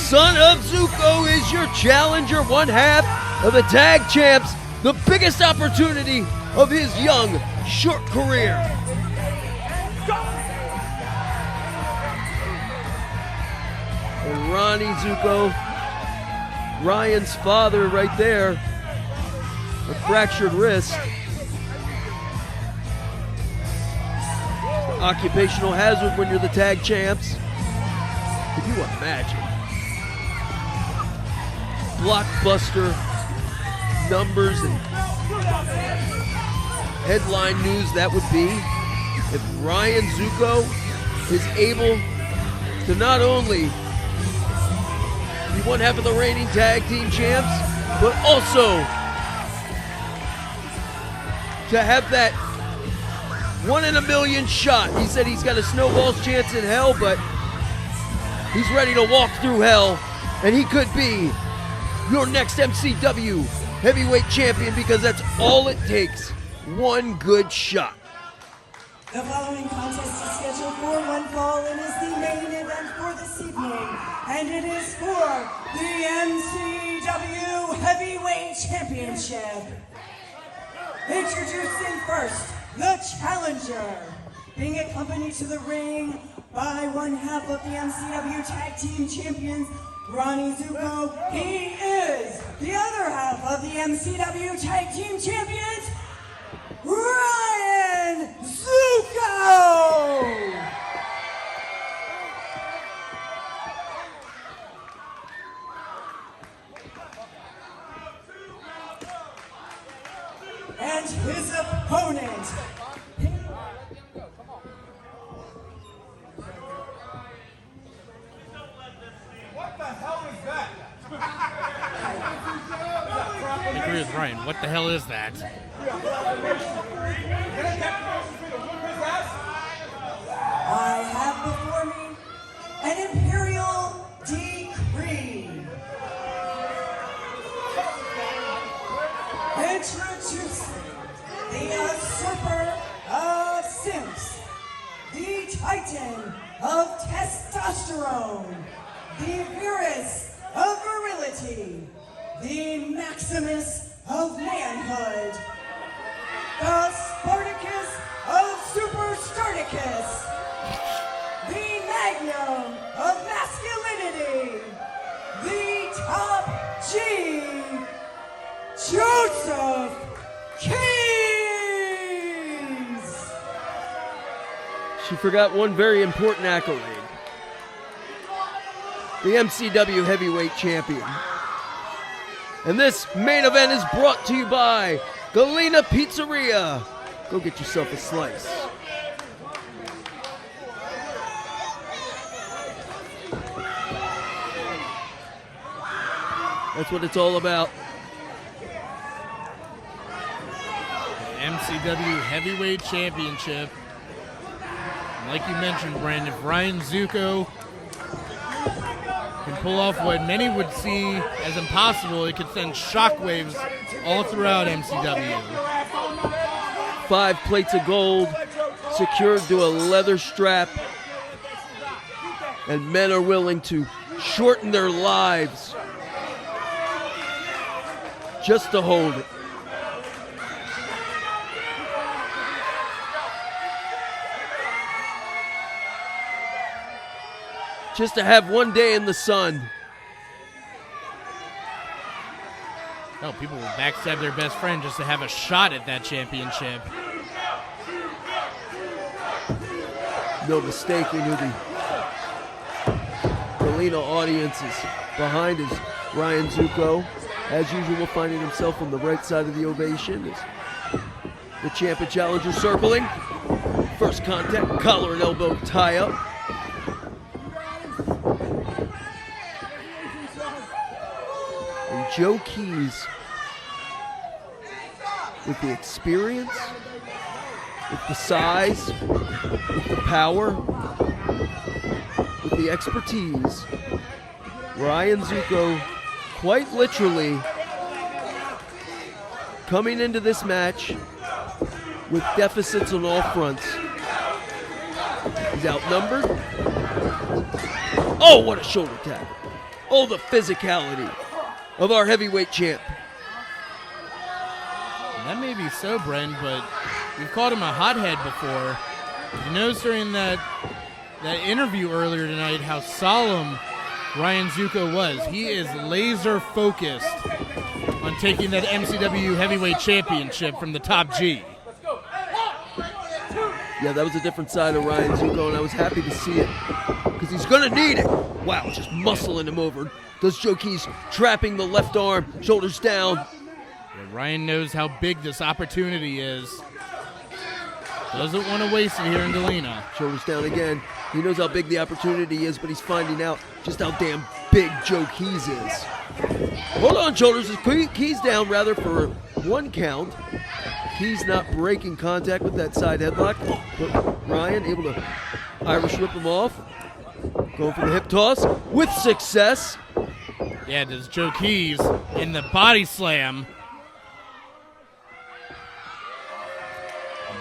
son of Zukko is your challenger, one half of the tag champs, the biggest opportunity of his young, short career. And Ronnie Zukko, Ryan's father right there, a fractured wrist. Occupational hazard when you're the tag champs. Could you imagine? Blockbuster numbers and headline news that would be if Ryan Zukko is able to not only be one half of the reigning tag team champs, but also to have that 1 in a million shot. He said he's got a snowball's chance in hell, but he's ready to walk through hell, and he could be your next MCW heavyweight champion because that's all it takes. One good shot. The following contest is scheduled for one fall and is the main event for this evening, and it is for the MCW Heavyweight Championship. Introducing first, the challenger, being accompanied to the ring by one half of the MCW Tag Team Champions, Ronnie Zukko. He is the other half of the MCW Tag Team Champions, Ryan Zukko! And his opponent, what the hell is that? I agree with Ryan. What the hell is that? I have before me an Imperial decree. Introducing the usurper of simps, the titan of testosterone, the Virus of virility, the Maximus of manhood, the Spartacus of Super Spartacus, the Magnum of masculinity, the Top G, Joseph Keys! She forgot one very important accolade. The MCW Heavyweight Champion. And this main event is brought to you by Galena Pizzeria. Go get yourself a slice. That's what it's all about. MCW Heavyweight Championship. And like you mentioned, Brandon, if Ryan Zukko can pull off what many would see as impossible, it could send shockwaves all throughout MCW. 5 plates of gold secured to a leather strap, and men are willing to shorten their lives just to hold it. Just to have one day in the sun. Oh, people will backstab their best friend just to have a shot at that championship. No mistaking who the Galena audience is behind is Ryan Zukko. As usual, finding himself on the right side of the ovation as the champ and challenger circling. First contact, collar and elbow tie up. And Joe Keys, with the experience, with the size, with the power, with the expertise, Ryan Zukko quite literally coming into this match with deficits on all fronts. He's outnumbered. Oh, what a shoulder tackle. Oh, the physicality of our heavyweight champ. That may be so, Brent, but we've called him a hothead before. You noticed during that interview earlier tonight how solemn Ryan Zukko was. He is laser focused on taking that MCW heavyweight championship from the top G. Yeah, that was a different side of Ryan Zukko, and I was happy to see it because he's going to need it. Wow, just muscling him over. Does Joe Keys trapping the left arm, shoulders down. Yeah, Ryan knows how big this opportunity is. Doesn't want to waste it here in Galena. Shoulders down again. He knows how big the opportunity is, but he's finding out just how damn big Joe Keys is. Hold on, shoulders. Keys down rather for 1 count. Keys not breaking contact with that side headlock, but Ryan able to Irish whip him off. Going for the hip toss with success. Yeah, there's Joe Keys in the body slam.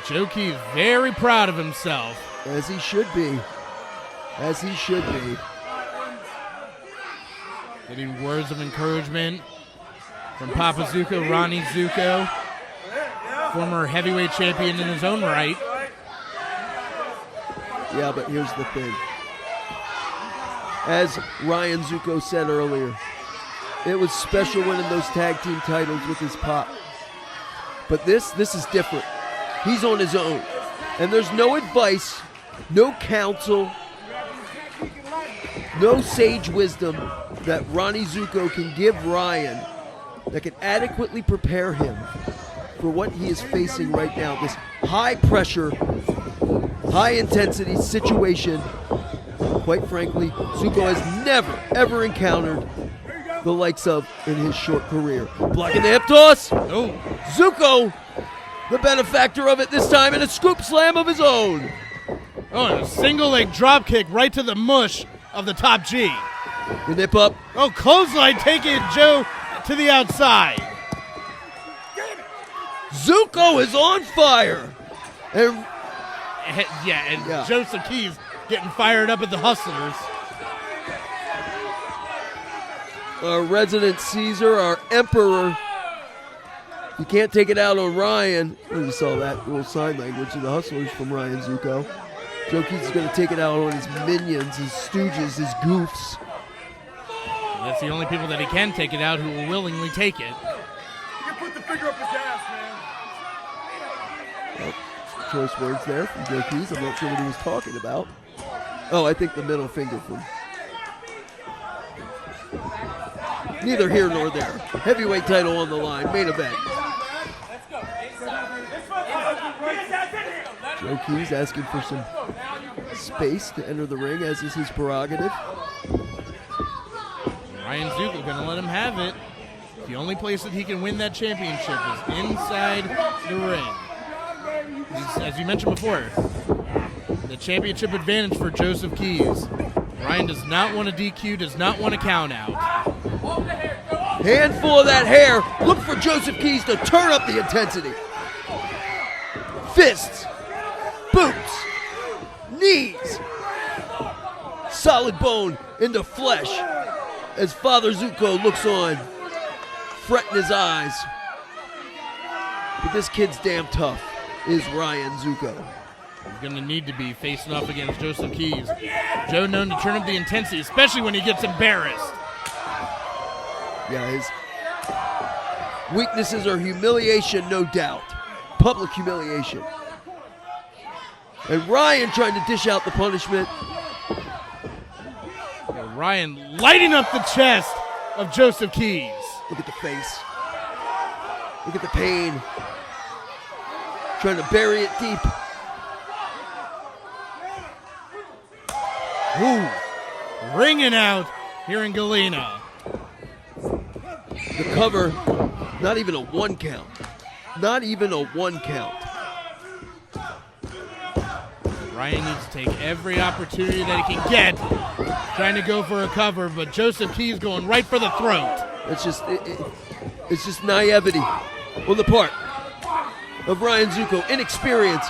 Joe Keys very proud of himself. As he should be. As he should be. Getting words of encouragement from Papa Zukko, Ronnie Zukko, former heavyweight champion in his own right. Yeah, but here's the thing. As Ryan Zukko said earlier, it was special winning those tag team titles with his pop. But this is different. He's on his own. And there's no advice, no counsel, no sage wisdom that Ronnie Zukko can give Ryan that can adequately prepare him for what he is facing right now. This high pressure, high intensity situation. Quite frankly, Zukko has never, ever encountered the likes of in his short career. Blocking the hip toss. Oh, Zukko, the benefactor of it this time, in a scoop slam of his own. oh, and a single leg drop kick right to the mush of the top G. The nip up. Oh, clothesline taking Joe to the outside. Zukko is on fire. And Yeah, Joseph Keys getting fired up at the Hustlers. our resident Caesar, our emperor. You can't take it out on Ryan. You saw that little sign language of the Hustlers from Ryan Zukko. Joe Keys is going to take it out on his minions, his stooges, his goofs. That's the only people that he can take it out who will willingly take it. You put the finger up his ass, man. Well, choice words there from Joe Keys. I'm not sure what he was talking about. Oh, I think the middle finger from... Neither here nor there. Heavyweight title on the line. Main event. Joe Keys asking for some space to enter the ring, as is his prerogative. Ryan Zukko going to let him have it. The only place that he can win that championship is inside the ring. As you mentioned before, the championship advantage for Joseph Keys. Ryan does not want a DQ, does not want a count out. Handful of that hair. Look for Joseph Keys to turn up the intensity. Fists, boots, knees. Solid bone into flesh as Father Zukko looks on, fretting his eyes. But this kid's damn tough, is Ryan Zukko. He's going to need to be facing off against Joseph Keys. Joe known to turn up the intensity, especially when he gets embarrassed. Yeah, his weaknesses are humiliation, no doubt. Public humiliation. And Ryan trying to dish out the punishment. Ryan lighting up the chest of Joseph Keys. Look at the face. Look at the pain. Trying to bury it deep. Ooh, ringing out here in Galena. The cover, not even a 1 count. Not even a 1 count. Ryan needs to take every opportunity that he can get, trying to go for a cover, but Joseph Keys going right for the throat. It's just naivety on the part of Ryan Zukko. Inexperience.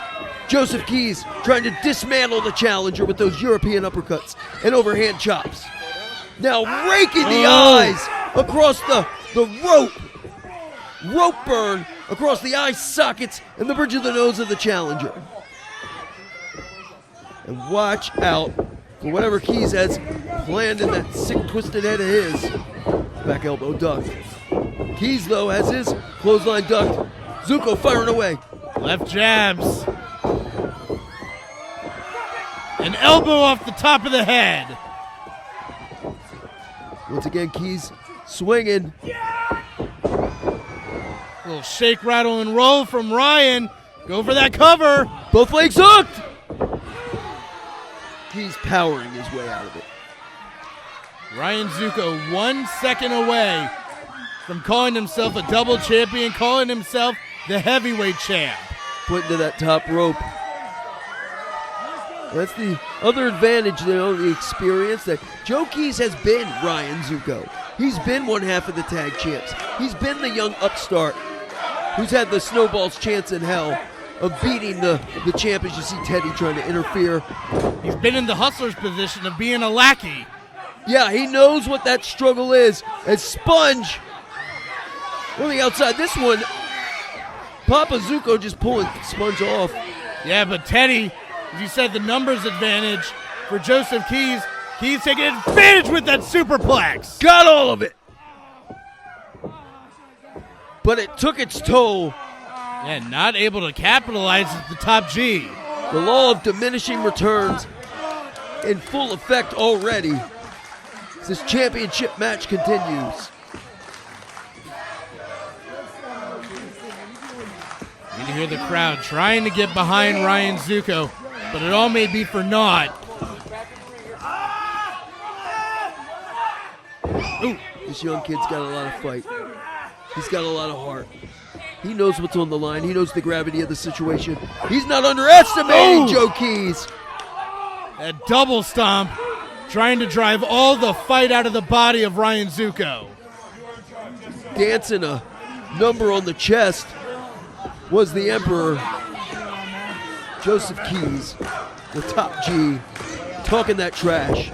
Joseph Keys trying to dismantle the challenger with those European uppercuts and overhand chops. Now raking the eyes across the rope burn across the eye sockets and the bridge of the nose of the challenger. And watch out for whatever Keys has planned in that sick, twisted head of his. Back elbow ducked. Keys, though, has his clothesline ducked. Zukko firing away. Left jabs. An elbow off the top of the head. Once again, Keys swinging. Little shake, rattle, and roll from Ryan. Go for that cover. Both legs hooked. Keys powering his way out of it. Ryan Zukko 1 second away from calling himself a double champion, calling himself the heavyweight champ. Put into that top rope. That's the other advantage, the experience that Joe Keys has been Ryan Zukko. He's been one half of the tag champs. He's been the young upstart who's had the snowball's chance in hell of beating the champ, as you see Teddy trying to interfere. He's been in the hustler's position of being a lackey. Yeah, he knows what that struggle is. As Sponge on the outside. This one, Papa Zukko just pulling Sponge off. Yeah, but Teddy, as you said, the numbers advantage for Joseph Keys. Keys taking advantage with that superplex. Got all of it. But it took its toll. Yeah, not able to capitalize at the top G. The law of diminishing returns in full effect already as this championship match continues. You can hear the crowd trying to get behind Ryan Zukko, but it all may be for naught. Ooh, this young kid's got a lot of fight. He's got a lot of heart. He knows what's on the line. He knows the gravity of the situation. He's not underestimating Joe Keys. A double stomp, trying to drive all the fight out of the body of Ryan Zukko. Dancing a number on the chest was the Emperor, Joseph Keys, the top G, talking that trash.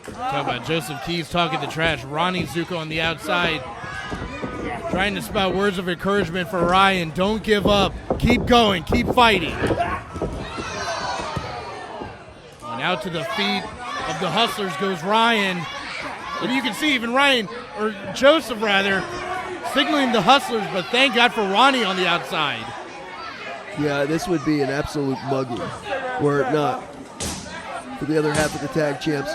Talk about Joseph Keys talking the trash. Ronnie Zukko on the outside, trying to spout words of encouragement for Ryan. Don't give up. Keep going. Keep fighting. And out to the feet of the Hustlers goes Ryan. And you can see even Ryan, or Joseph rather, signaling the Hustlers, but thank God for Ronnie on the outside. Yeah, this would be an absolute mugging, were it not for the other half of the tag champs.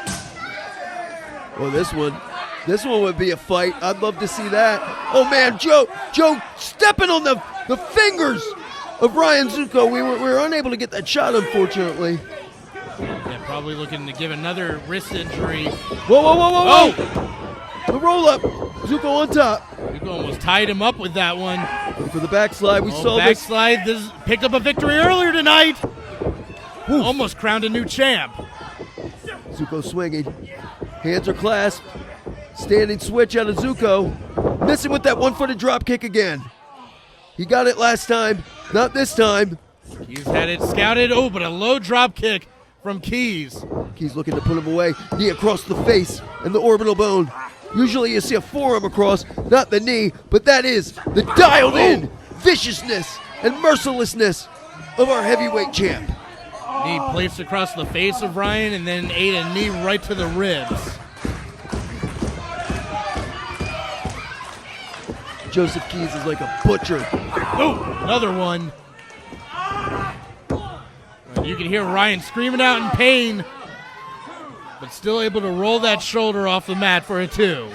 Well, this one would be a fight. I'd love to see that. Oh man, Joe stepping on the fingers of Ryan Zukko. We were unable to get that shot, unfortunately. Yeah, probably looking to give another wrist injury. Whoa! Oh! The roll up. Zukko on top. Zukko almost tied him up with that one. And for the backslide, we saw this. Backslide. This picked up a victory earlier tonight. Oof. Almost crowned a new champ. Zukko swinging. Hands are clasped. Standing switch out of Zukko. Missing with that one-footed drop kick again. He got it last time. Not this time. Keys had it scouted. Oh, but a low drop kick from Keys. Keys looking to put him away. Knee across the face and the orbital bone. Usually you see a forearm across, not the knee, but that is the dialed-in viciousness and mercilessness of our heavyweight champ. Knee placed across the face of Ryan and then ate a knee right to the ribs. Joseph Keys is like a butcher. Oh, another one. And you can hear Ryan screaming out in pain, but still able to roll that shoulder off the mat for a 2.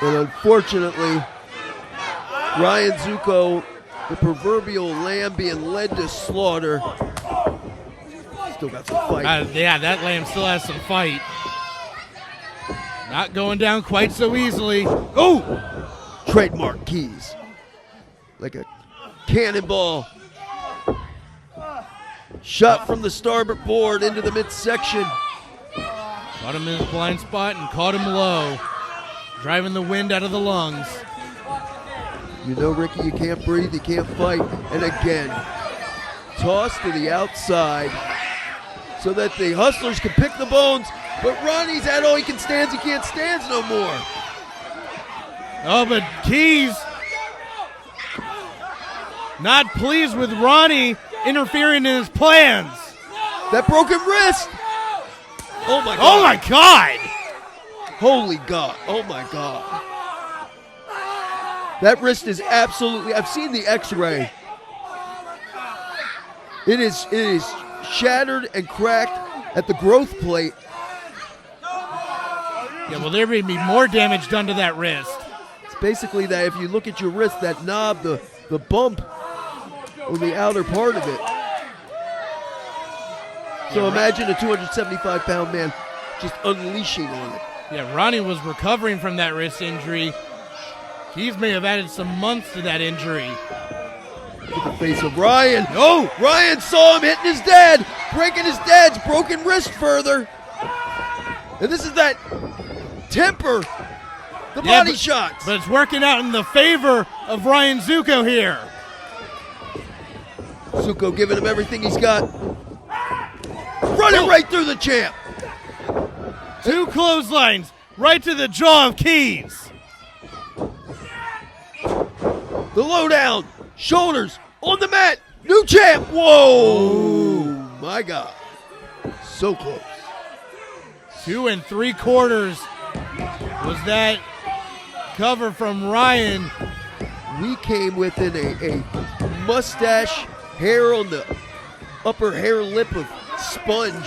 And unfortunately, Ryan Zukko, the proverbial lamb being led to slaughter, still got some fight. Yeah, that lamb still has some fight. Not going down quite so easily. Oh! Trademark Keys. Like a cannonball. Shot from the starboard board into the midsection. Caught him in his blind spot and caught him low. Driving the wind out of the lungs. You know, Ricky, you can't breathe, you can't fight. And again, tossed to the outside so that the Hustlers can pick the bones But Ronnie's had all he can stands. He can't stands no more. Oh, but Keys not pleased with Ronnie interfering in his plans. That broken wrist. Oh, my God. Oh, my God. Holy God. Oh, my God. That wrist is absolutely, I've seen the x-ray. It is shattered and cracked at the growth plate. Yeah, well, there may be more damage done to that wrist. It's basically that if you look at your wrist, that knob, the bump on the outer part of it. So imagine a 275-pound man just unleashing on it. Yeah, Ronnie was recovering from that wrist injury. Keys may have added some months to that injury. Look at the face of Ryan. Oh! Ryan saw him hitting his dad, breaking his dad's broken wrist further. And this is that temper, the body shots. But it's working out in the favor of Ryan Zukko here. Zukko giving him everything he's got. Running right through the champ. 2 clotheslines right to the jaw of Keys. The lowdown, shoulders on the mat. New champ. Whoa, my God. So close. 2 3/4 was that cover from Ryan. We came within a mustache, hair on the upper hair lip of sponge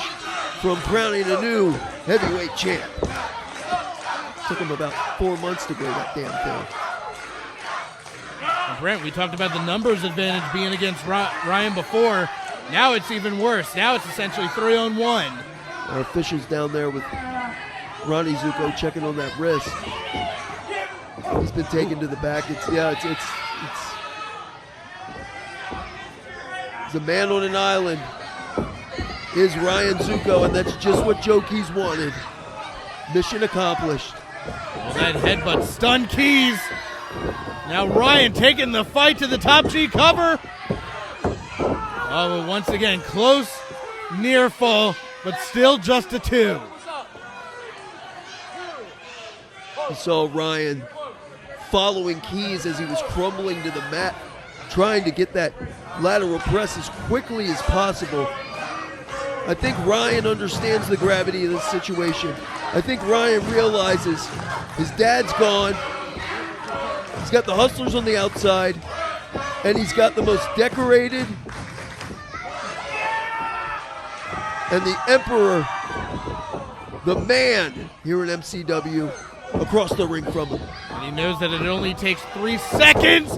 from crowning a new heavyweight champ. Took him about 4 months to grow that damn thing. And Brent, we talked about the numbers advantage being against Ryan before. Now it's even worse. Now it's essentially 3-on-1. Our officials down there with Ronnie Zukko checking on that wrist. He's been taken to the back. It's a man on an island is Ryan Zukko, and that's just what Joe Keys wanted. Mission accomplished. Well, that headbutt stunned Keys. Now Ryan taking the fight to the top G cover. Oh, but once again, close, near fall, but still just a 2. You saw Ryan following Keys as he was crumbling to the mat, trying to get that lateral press as quickly as possible. I think Ryan understands the gravity of this situation. I think Ryan realizes his dad's gone. He's got the hustlers on the outside, and he's got the most decorated and the emperor, the man here in MCW, across the ring from him. And he knows that it only takes 3 seconds.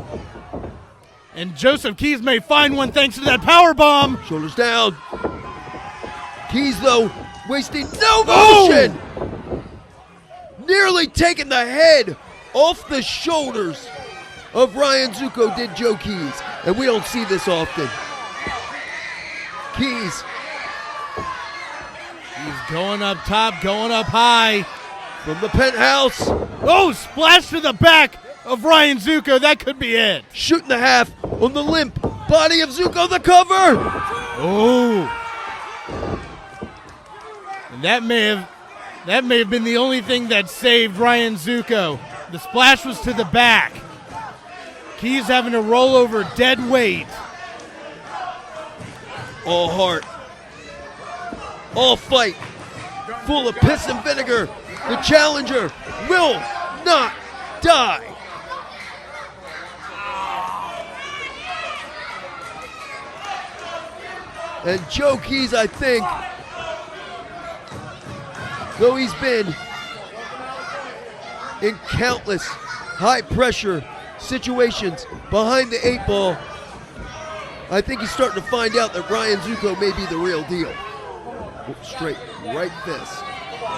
And Joseph Keys may find one thanks to that power bomb. Shoulders down. Keys, though, wasting no motion. Nearly taking the head off the shoulders of Ryan Zukko did Joe Keys. And we don't see this often. Keys. He's going up top, going up high. From the penthouse. Oh, splash to the back of Ryan Zukko. That could be it. Shooting the half on the limp body of Zukko, the cover. Oh. And that may have been the only thing that saved Ryan Zukko. The splash was to the back. Keys having to roll over dead weight. All heart. All fight. Full of piss and vinegar. The challenger will not die. And Joe Keys, I think, though he's been in countless high-pressure situations behind the 8 ball, I think he's starting to find out that Ryan Zukko may be the real deal. Straight right fist.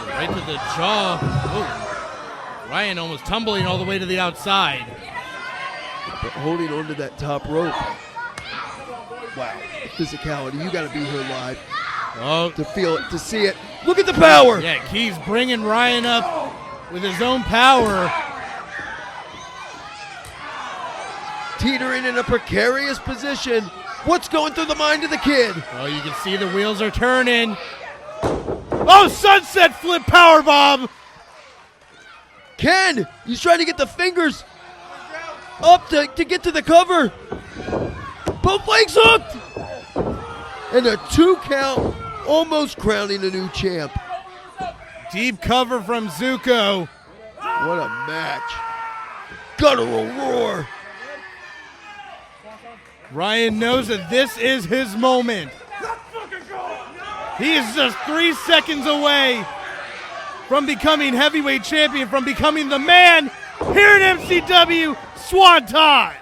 Right to the jaw. Oh. Ryan almost tumbling all the way to the outside. But holding onto that top rope. Wow. Physicality. You got to be here live to feel it, to see it. Look at the power. Yeah, Keys bringing Ryan up with his own power. Teetering in a precarious position. What's going through the mind of the kid? Oh, you can see the wheels are turning. Oh, sunset flip powerbomb. Ken, he's trying to get the fingers up to get to the cover. Both legs hooked. And a 2 count, almost crowning a new champ. Deep cover from Zukko. What a match. Guttural roar. Ryan knows that this is his moment. He is just 3 seconds away from becoming heavyweight champion, from becoming the man here at MCW. Swan time.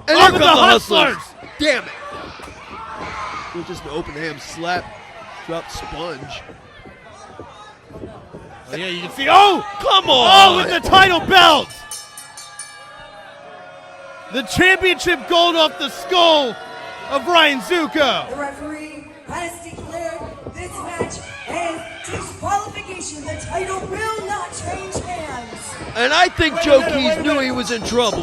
And here Up come with the the Hustlers. Hustlers. Damn it. It was just an open hand slap. Drop sponge. Oh, yeah, you can see. Oh! Come on. Oh, with the title belt. The championship gold off the skull of Ryan Zukko. The referee has declared this match as disqualification. The title will not change hands. And I think Joe Keys knew he was in trouble.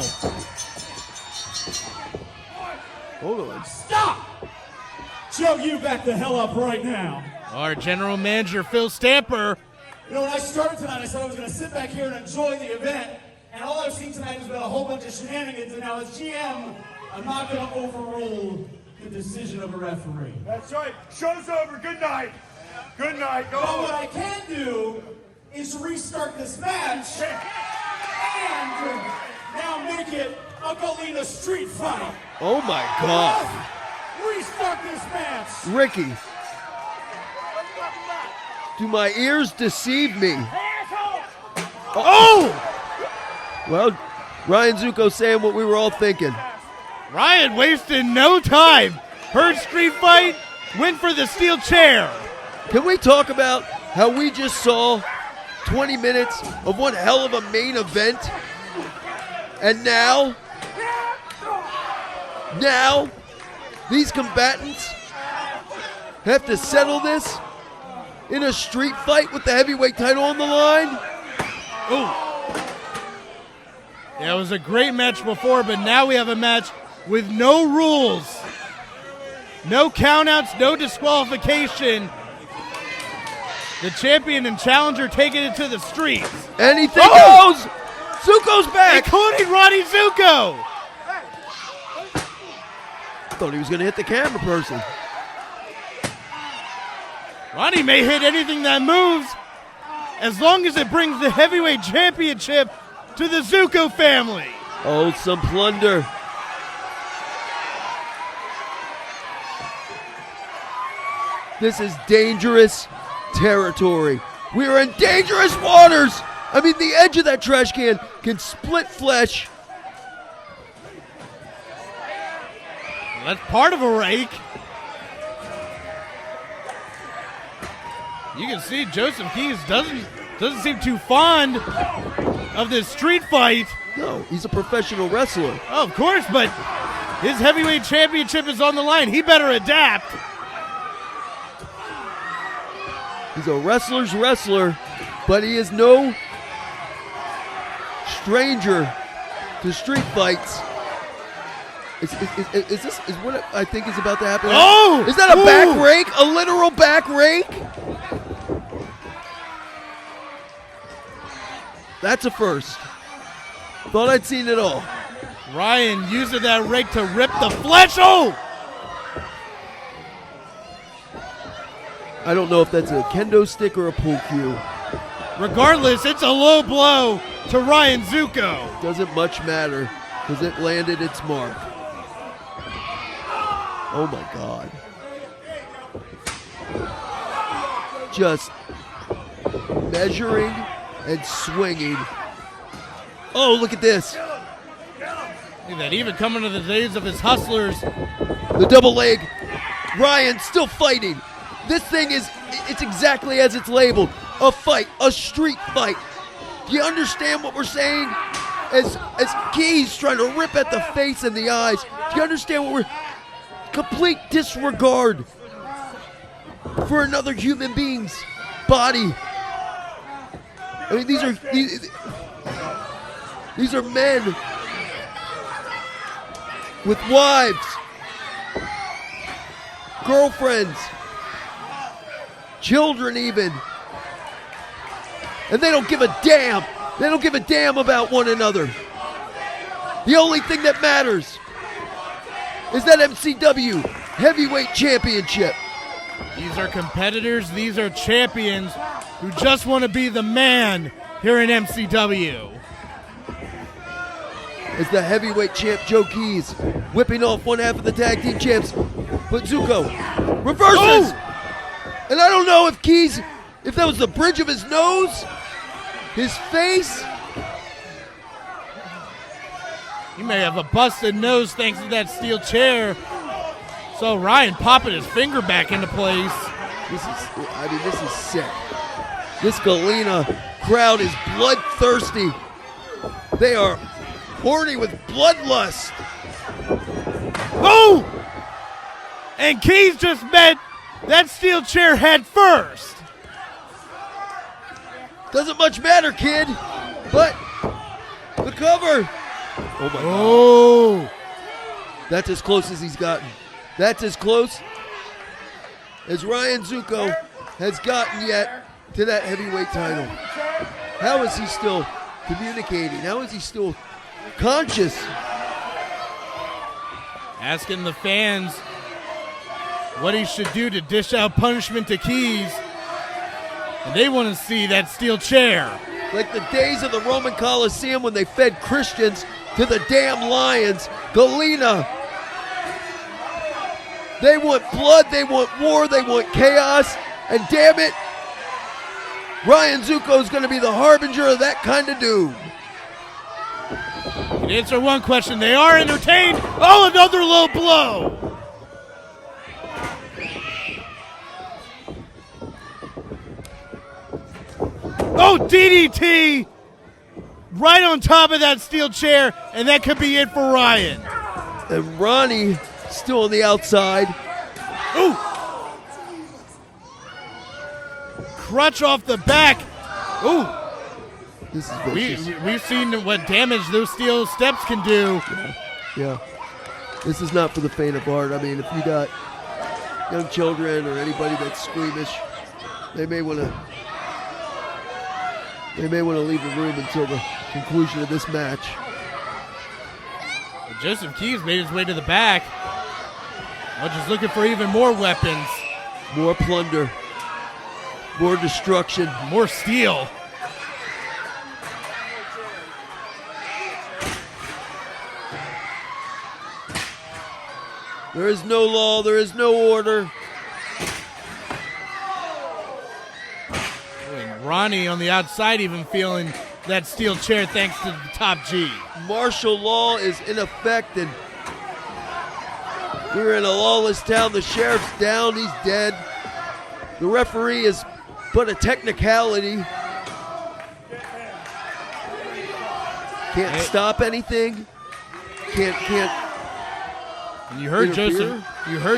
Hold on. Stop! Joe, you back the hell up right now. Our general manager, Phil Stamper. You know, when I started tonight, I said I was going to sit back here and enjoy the event. And all I've seen tonight has been a whole bunch of shenanigans. And now as GM, I'm not going to overrule the decision of a referee. That's right. Show's over. Good night. Good night. Go But what home. I can do is restart this match and now make it a Galena street fight. Oh my God. Restart this match. Ricky. Do my ears deceive me? Oh! Well, Ryan Zukko saying what we were all thinking. Ryan wasted no time. Heard street fight, went for the steel chair. Can we talk about how we just saw 20 minutes of one hell of a main event? And now, these combatants have to settle this in a street fight with the heavyweight title on the line? Ooh. Yeah, it was a great match before, but now we have a match with no rules. No countouts, no disqualification. The champion and challenger taking it to the streets. Anything goes! Zuko's back! Including Ronnie Zukko. Thought he was going to hit the camera person. Ronnie may hit anything that moves as long as it brings the heavyweight championship to the Zukko family. Oh, some plunder. This is dangerous territory. We are in dangerous waters. I mean, the edge of that trash can split flesh. That's part of a rake. You can see Joseph Keys doesn't seem too fond of this street fight. No, he's a professional wrestler. Oh, of course, but his heavyweight championship is on the line. He better adapt. He's a wrestler's wrestler, but he is no stranger to street fights. Is this what I think is about to happen? Oh! Is that a back rake? A literal back rake? That's a first. Thought I'd seen it all. Ryan using that rake to rip the flesh. Oh! I don't know if that's a kendo stick or a pull cue. Regardless, it's a low blow to Ryan Zukko. Doesn't much matter because it landed its mark. Oh my God. Just measuring and swinging. Oh, look at this. Look at that, even coming to the days of his hustlers. The double leg. Ryan still fighting. This thing it's exactly as it's labeled. A fight, a street fight. Do you understand what we're saying? As Keys trying to rip at the face and the eyes. Do you understand what we're... Complete disregard for another human being's body. I mean, these are men with wives, girlfriends, children even. And they don't give a damn. They don't give a damn about one another. The only thing that matters is that MCW Heavyweight Championship. These are competitors. These are champions who just want to be the man here in MCW. As the heavyweight champ Joe Keys whipping off one half of the tag team champs, but Zukko reverses. And I don't know if Keys, if that was the bridge of his nose, his face. He may have a busted nose thanks to that steel chair. So Ryan popping his finger back into place. This is sick. This Galena crowd is bloodthirsty. They are horny with bloodlust. Oh! And Keys just met that steel chair head first. Doesn't much matter, kid. But the cover. Oh my God. Oh! That's as close as he's gotten. That's as close as Ryan Zukko has gotten yet to that heavyweight title. How is he still communicating? How is he still conscious? Asking the fans what he should do to dish out punishment to Keys. And they want to see that steel chair. Like the days of the Roman Colosseum when they fed Christians to the damn lions. Galena. They want blood, they want war, they want chaos, and damn it, Ryan Zukko is going to be the harbinger of that kind of doom. To answer one question, they are entertained. Oh, another low blow. Oh, DDT right on top of that steel chair, and that could be it for Ryan. And Ronnie still on the outside. Ooh! Crutch off the back. Ooh! This is vicious. We've seen what damage those steel steps can do. Yeah. This is not for the faint of heart. I mean, if you got young children or anybody that's squeamish, they may want to leave the room until the conclusion of this match. Joseph Keys made his way to the back. Just looking for even more weapons. More plunder. More destruction. More steel. There is no law. There is no order. And Ronnie on the outside even feeling that steel chair thanks to the top G. Martial law is in effect, and we're in a lawless town. The sheriff's down. He's dead. The referee is but a technicality. Can't stop anything. Can't. And you heard interfere.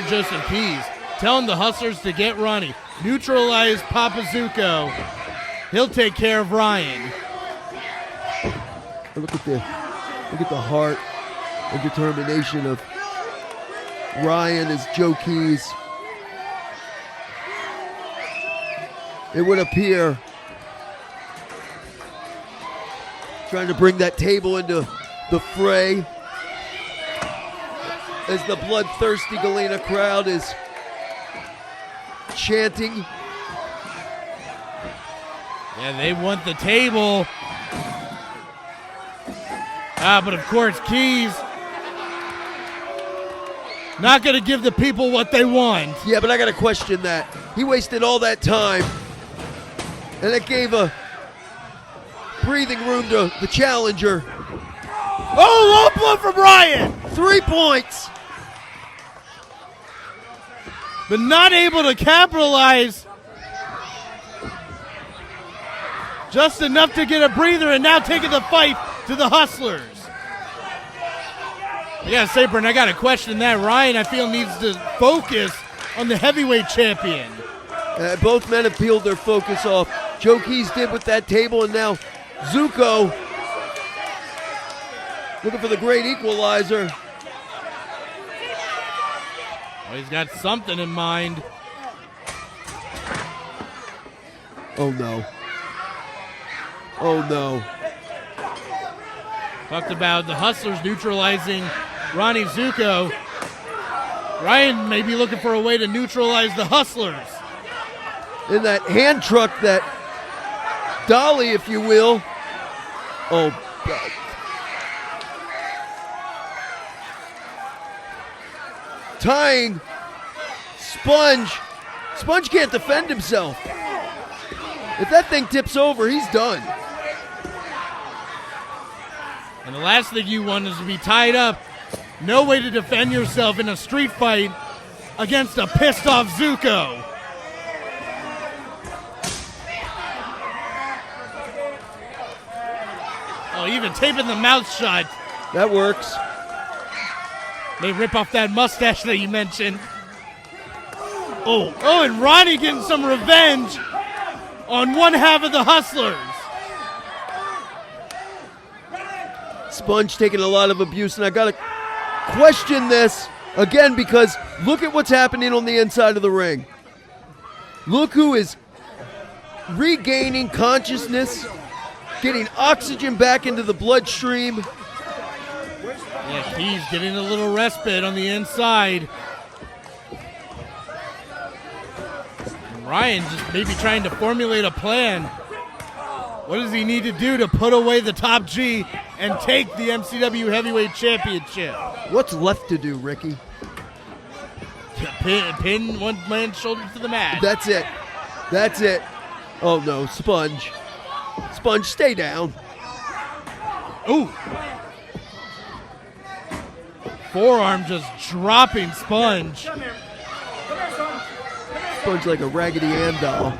Joseph Keys telling the Hustlers to get Ronnie. Neutralize Papa Zukko. He'll take care of Ryan. Look at the heart and determination of Ryan as Joe Keys. It would appear trying to bring that table into the fray as the bloodthirsty Galena crowd is chanting. Yeah, they want the table. But of course, Keys not going to give the people what they want. Yeah, but I got to question that. He wasted all that time, and it gave a breathing room to the challenger. Oh, low blow from Ryan. 3 points. But not able to capitalize. Just enough to get a breather, and now taking the fight to the Hustlers. I gotta say, Brent, I gotta question that. Ryan, I feel, needs to focus on the heavyweight champion. Both men have peeled their focus off. Joe Keys did with that table, and now Zukko looking for the great equalizer. Well, he's got something in mind. Oh, no. Oh, no. Talked about the Hustlers neutralizing Ronnie Zukko. Ryan may be looking for a way to neutralize the Hustlers. In that hand truck, that dolly, if you will. Oh, God. Tying Sponge. Sponge can't defend himself. If that thing tips over, he's done. And the last thing you want is to be tied up. No way to defend yourself in a street fight against a pissed off Zukko. Oh, even taping the mouth shut. That works. May rip off that mustache that you mentioned. Oh, and Ronnie getting some revenge on one half of the Hustlers. Sponge taking a lot of abuse, and I got to question this again because look at what's happening on the inside of the ring. Look who is regaining consciousness, getting oxygen back into the bloodstream. Yeah, Keys getting a little respite on the inside. And Ryan just maybe trying to formulate a plan. What does he need to do to put away the top G and take the MCW Heavyweight Championship? What's left to do, Ricky? Pin one man's shoulder to the mat. That's it. That's it. Oh, no, Sponge. Sponge, stay down. Ooh. Forearm just dropping Sponge. Sponge like a Raggedy Ann doll.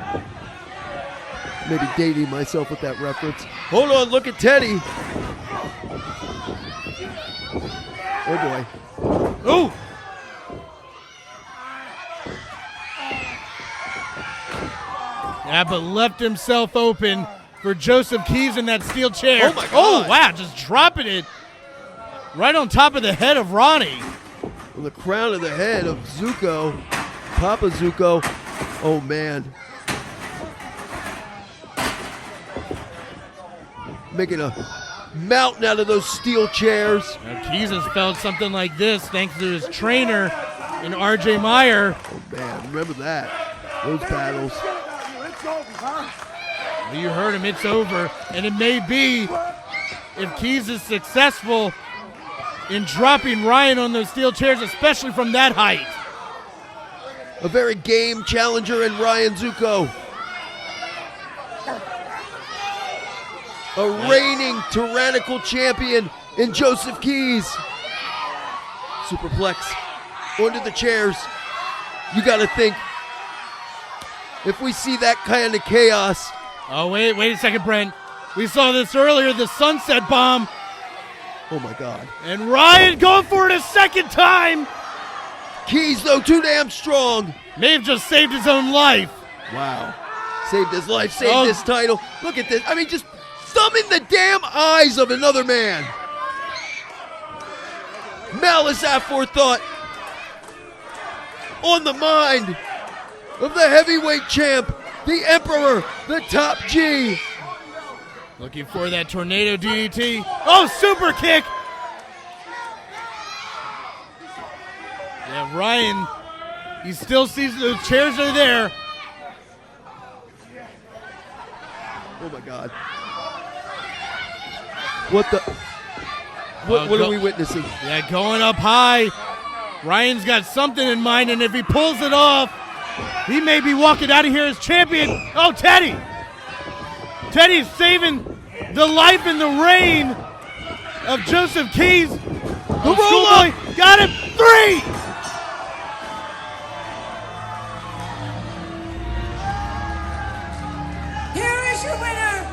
Maybe dating myself with that reference. Hold on, look at Teddy. Oh, boy. Ooh. Yeah, but left himself open for Joseph Keys in that steel chair. Oh, my God. Oh, wow, just dropping it right on top of the head of Ronnie. On the crown of the head of Zukko. Papa Zukko. Oh, man. Making a mountain out of those steel chairs. Now, Keys has felt something like this thanks to his trainer in RJ Meyer. Oh, man, remember that. Those battles. Well, you heard him, it's over. And it may be, if Keys is successful in dropping Ryan on those steel chairs, especially from that height. A very game challenger in Ryan Zukko. A reigning tyrannical champion in Joseph Keys. Superplex onto the chairs. You got to think, if we see that kind of chaos. Oh, wait a second, Brent. We saw this earlier, the sunset bomb. Oh, my God. And Ryan going for it a second time. Keys, though, too damn strong. May have just saved his own life. Wow. Saved his life, saved his title. Look at this. I mean, just thumb in the damn eyes of another man. Malice aforethought on the mind of the heavyweight champ, the Emperor, the top G. Looking for that tornado DDT. Oh, super kick. Yeah, Ryan, he still sees those chairs are there. Oh, my God. What the? What are we witnessing? Yeah, going up high. Ryan's got something in mind, and if he pulls it off, he may be walking out of here as champion. Oh, Teddy. Teddy's saving the life and the reign of Joseph Keys. The roll up. Got it. 3. Here is your winner,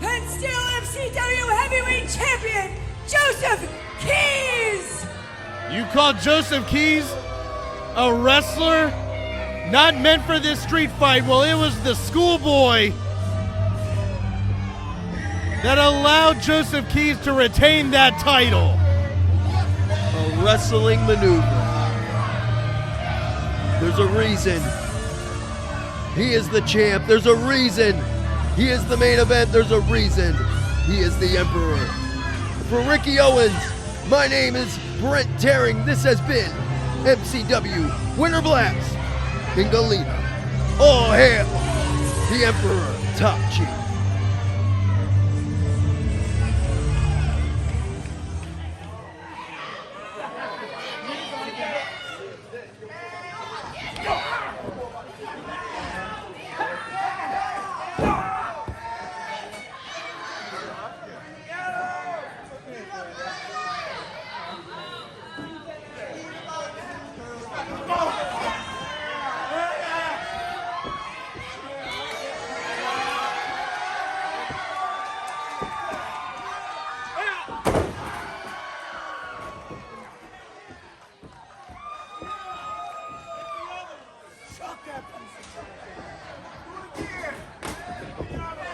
and still MCW Heavyweight Champion, Joseph Keys! You call Joseph Keys a wrestler not meant for this street fight? Well, it was the schoolboy that allowed Joseph Keys to retain that title. A wrestling maneuver. There's a reason he is the champ. There's a reason He is the main event. There's a reason he is the Emperor. For Ricky Owens, my name is Brent Terring. This has been MCW Winter Blast in Galena. All hail the Emperor Top Chief. Shut that piece of shit. Do it again.